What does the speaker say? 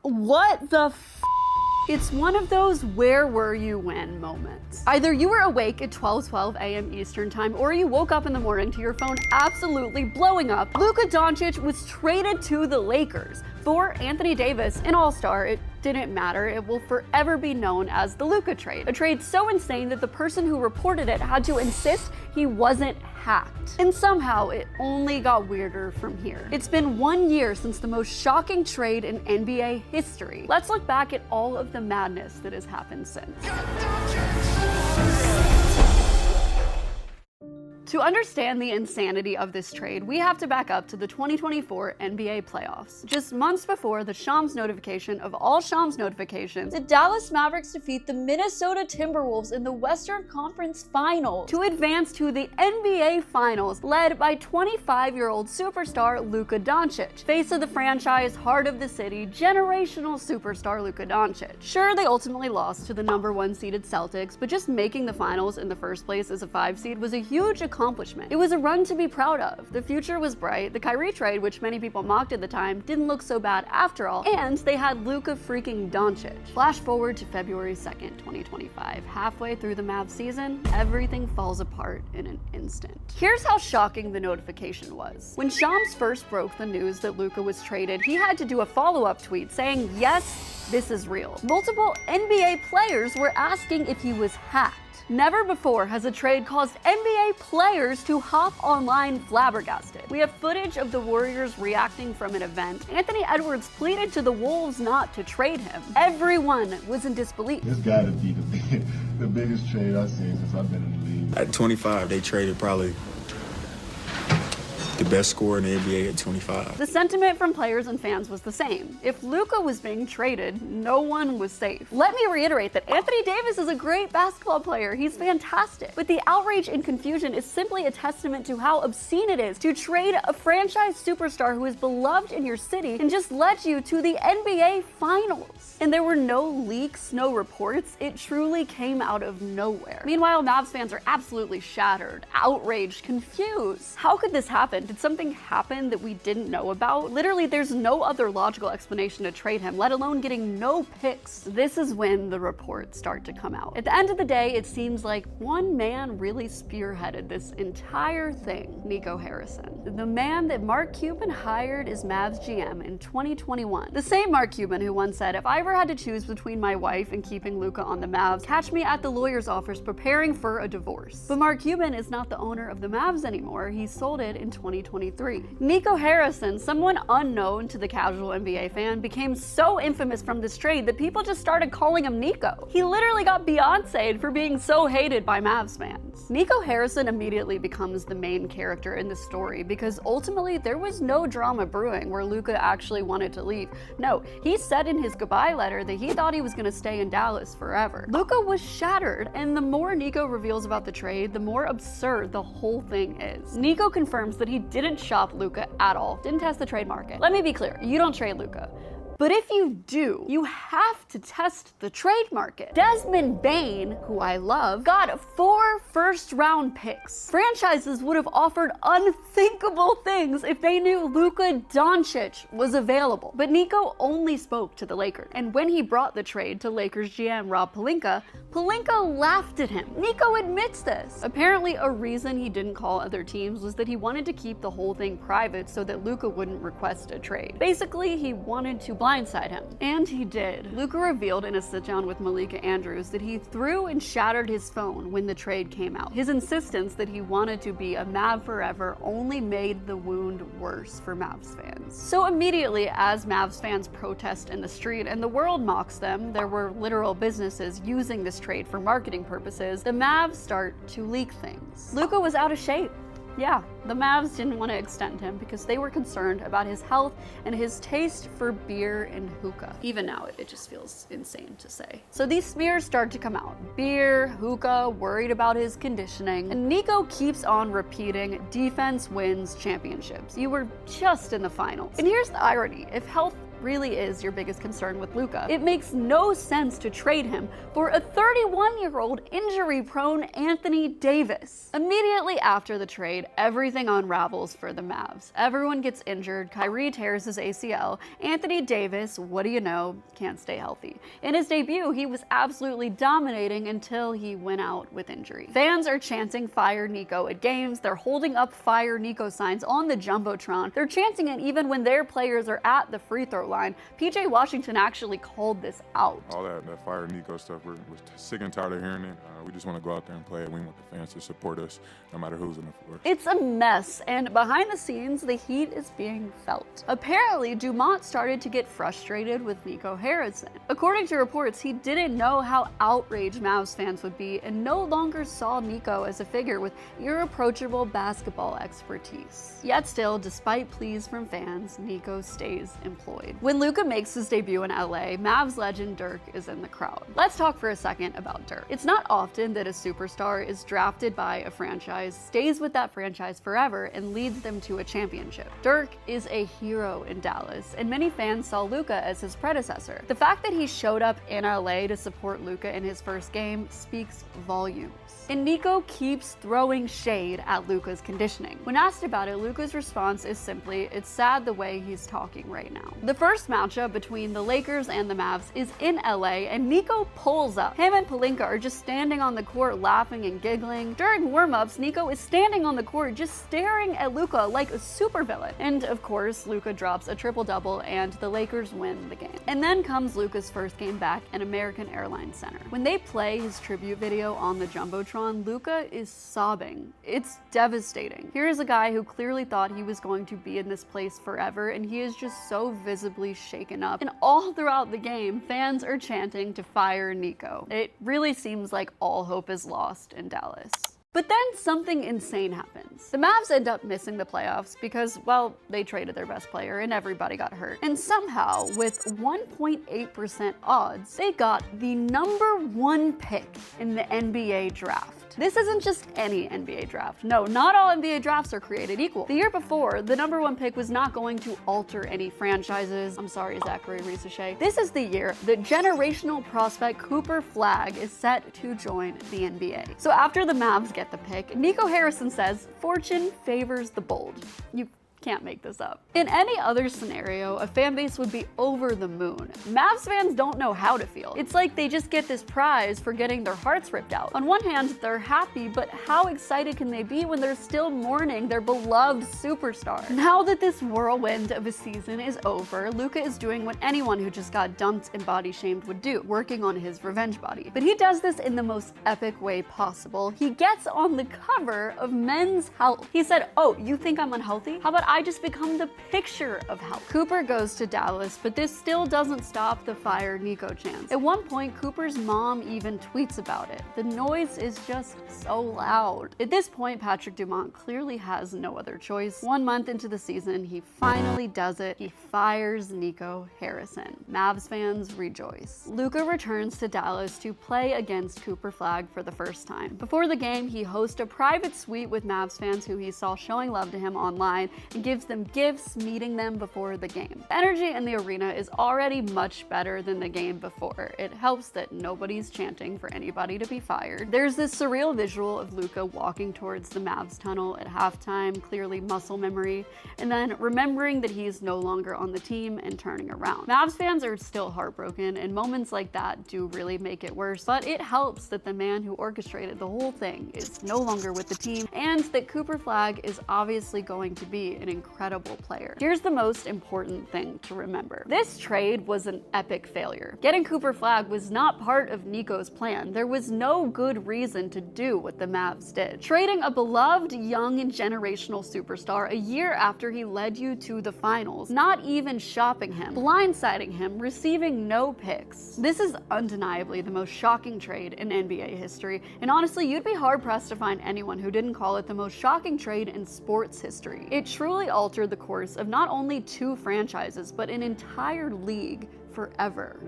What the f? It's one of those where were you when moments. Either you were awake at 12:12 a.m. Eastern time or you woke up in the morning to your phone absolutely blowing up. Luka Doncic was traded to the Lakers for Anthony Davis, an all-star. It didn't matter. It will forever be known as the Luka trade. A trade so insane that the person who reported it had to insist he wasn't hacked. And somehow it only got weirder from here. It's been 1 year since the most shocking trade in NBA history. Let's look back at all of the madness that has happened since. To understand the insanity of this trade, we have to back up to the 2024 NBA playoffs. Just months before the Shams notification of all Shams notifications, the Dallas Mavericks defeat the Minnesota Timberwolves in the Western Conference Finals to advance to the NBA Finals, led by 25-year-old superstar Luka Doncic, face of the franchise, heart of the city, generational superstar Luka Doncic. Sure, they ultimately lost to the #1 seeded Celtics, but just making the finals in the first place as a 5 seed was a huge accomplishment. It was a run to be proud of. The future was bright. The Kyrie trade, which many people mocked at the time, didn't look so bad after all, and they had Luka freaking Doncic. Flash forward to February 2nd, 2025. Halfway through the Mavs season, everything falls apart in an instant. Here's how shocking the notification was. When Shams first broke the news that Luka was traded, he had to do a follow-up tweet saying, "Yes, this is real." Multiple NBA players were asking if he was hacked. Never before has a trade caused NBA players to hop online flabbergasted. We have footage of the Warriors reacting from an event. Anthony Edwards pleaded to the Wolves not to trade him. Everyone was in disbelief. This gotta be the biggest trade I've seen since I've been in the league. At 25, they traded probably the best scorer in the NBA at 25. The sentiment from players and fans was the same. If Luka was being traded, no one was safe. Let me reiterate that Anthony Davis is a great basketball player. He's fantastic. But the outrage and confusion is simply a testament to how obscene it is to trade a franchise superstar who is beloved in your city and just led you to the NBA Finals. And there were no leaks, no reports. It truly came out of nowhere. Meanwhile, Mavs fans are absolutely shattered, outraged, confused. How could this happen? Did something happen that we didn't know about? Literally, there's no other logical explanation to trade him, let alone getting no picks. This is when the reports start to come out. At the end of the day, it seems like one man really spearheaded this entire thing, Nico Harrison. The man that Mark Cuban hired as Mavs GM in 2021. The same Mark Cuban who once said, "If I ever had to choose between my wife and keeping Luka on the Mavs, catch me at the lawyer's office preparing for a divorce." But Mark Cuban is not the owner of the Mavs anymore. He sold it in 2023. Nico Harrison, someone unknown to the casual NBA fan, became so infamous from this trade that people just started calling him Nico. He literally got Beyoncé'd for being so hated by Mavs fans. Nico Harrison immediately becomes the main character in the story because ultimately there was no drama brewing where Luka actually wanted to leave. No, he said in his goodbye letter that he thought he was going to stay in Dallas forever. Luka was shattered, and the more Nico reveals about the trade, the more absurd the whole thing is. Nico confirms that he didn't shop Luka at all, didn't test the trade market. Let me be clear, you don't trade Luka. But if you do, you have to test the trade market. Desmond Bane, who I love, got 4 first-round picks. Franchises would have offered unthinkable things if they knew Luka Doncic was available. But Nico only spoke to the Lakers. And when he brought the trade to Lakers GM Rob Pelinka laughed at him. Nico admits this. Apparently, a reason he didn't call other teams was that he wanted to keep the whole thing private so that Luka wouldn't request a trade. Basically, he wanted to blindside him. And he did. Luka revealed in a sit-down with Malika Andrews that he threw and shattered his phone when the trade came out. His insistence that he wanted to be a Mav forever only made the wound worse for Mavs fans. So immediately, as Mavs fans protest in the street and the world mocks them, there were literal businesses using this trade for marketing purposes, the Mavs start to leak things. Luka was out of shape. Yeah, the Mavs didn't want to extend him because they were concerned about his health and his taste for beer and hookah. Even now, it just feels insane to say. So these smears start to come out. Beer, hookah, worried about his conditioning. And Nico keeps on repeating, defense wins championships. You were just in the finals. And here's the irony. If health really is your biggest concern with Luka. It makes no sense to trade him for a 31-year-old injury-prone Anthony Davis. Immediately after the trade, everything unravels for the Mavs. Everyone gets injured, Kyrie tears his ACL, Anthony Davis, what do you know, can't stay healthy. In his debut, he was absolutely dominating until he went out with injury. Fans are chanting "Fire Nico" at games, they're holding up "Fire Nico" signs on the Jumbotron, they're chanting it even when their players are at the free throw line. PJ Washington actually called this out. All that Fire Nico stuff, we're sick and tired of hearing it. We just want to go out there and play, and we want the fans to support us no matter who's on the floor. It's a mess, and behind the scenes, the heat is being felt. Apparently, Dumont started to get frustrated with Nico Harrison. According to reports, he didn't know how outraged Mavs fans would be and no longer saw Nico as a figure with irreproachable basketball expertise. Yet still, despite pleas from fans, Nico stays employed. When Luka makes his debut in LA, Mavs legend Dirk is in the crowd. Let's talk for a second about Dirk. It's not often that a superstar is drafted by a franchise, stays with that franchise forever, and leads them to a championship. Dirk is a hero in Dallas, and many fans saw Luka as his predecessor. The fact that he showed up in LA to support Luka in his first game speaks volumes. And Nico keeps throwing shade at Luka's conditioning. When asked about it, Luka's response is simply, "It's sad the way he's talking right now." The first matchup between the Lakers and the Mavs is in LA, and Nico pulls up. Him and Pelinka are just standing on the court laughing and giggling. During warm-ups, Nico is standing on the court just staring at Luka like a supervillain. And of course, Luka drops a triple-double and the Lakers win the game. And then comes Luka's first game back at American Airlines Center. When they play his tribute video on the Jumbotron, Luka is sobbing. It's devastating. Here is a guy who clearly thought he was going to be in this place forever, and he is just so visibly shaken up. And all throughout the game, fans are chanting to "Fire Nico." It really seems like all hope is lost in Dallas. But then something insane happens. The Mavs end up missing the playoffs because, well, they traded their best player and everybody got hurt. And somehow, with 1.8% odds, they got the #1 pick in the NBA draft. This isn't just any NBA draft. No, not all NBA drafts are created equal. The year before, the #1 pick was not going to alter any franchises. I'm sorry, Zachary Risachet. This is the year that generational prospect Cooper Flagg is set to join the NBA. So after the Mavs get the pick, Nico Harrison says, "Fortune favors the bold." You can't make this up. In any other scenario, a fan base would be over the moon. Mavs fans don't know how to feel. It's like they just get this prize for getting their hearts ripped out. On one hand, they're happy, but how excited can they be when they're still mourning their beloved superstar? Now that this whirlwind of a season is over, Luka is doing what anyone who just got dumped and body shamed would do, working on his revenge body. But he does this in the most epic way possible. He gets on the cover of Men's Health. He said, "Oh, you think I'm unhealthy? How about I just become the picture of health?" Cooper goes to Dallas, but this still doesn't stop the "Fire Nico" chants. At one point, Cooper's mom even tweets about it. The noise is just so loud. At this point, Patrick Dumont clearly has no other choice. 1 month into the season, he finally does it. He fires Nico Harrison. Mavs fans rejoice. Luka returns to Dallas to play against Cooper Flagg for the first time. Before the game, he hosts a private suite with Mavs fans who he saw showing love to him online and gives them gifts, meeting them before the game. The energy in the arena is already much better than the game before. It helps that nobody's chanting for anybody to be fired. There's this surreal visual of Luka walking towards the Mavs tunnel at halftime, clearly muscle memory, and then remembering that he's no longer on the team and turning around. Mavs fans are still heartbroken, and moments like that do really make it worse, but it helps that the man who orchestrated the whole thing is no longer with the team, and that Cooper Flagg is obviously going to be an incredible player. Here's the most important thing to remember. This trade was an epic failure. Getting Cooper Flagg was not part of Nico's plan. There was no good reason to do what the Mavs did. Trading a beloved young and generational superstar a year after he led you to the finals, not even shopping him, blindsiding him, receiving no picks. This is undeniably the most shocking trade in NBA history, and honestly, you'd be hard-pressed to find anyone who didn't call it the most shocking trade in sports history. It truly altered the course of not only 2 franchises, but an entire league forever.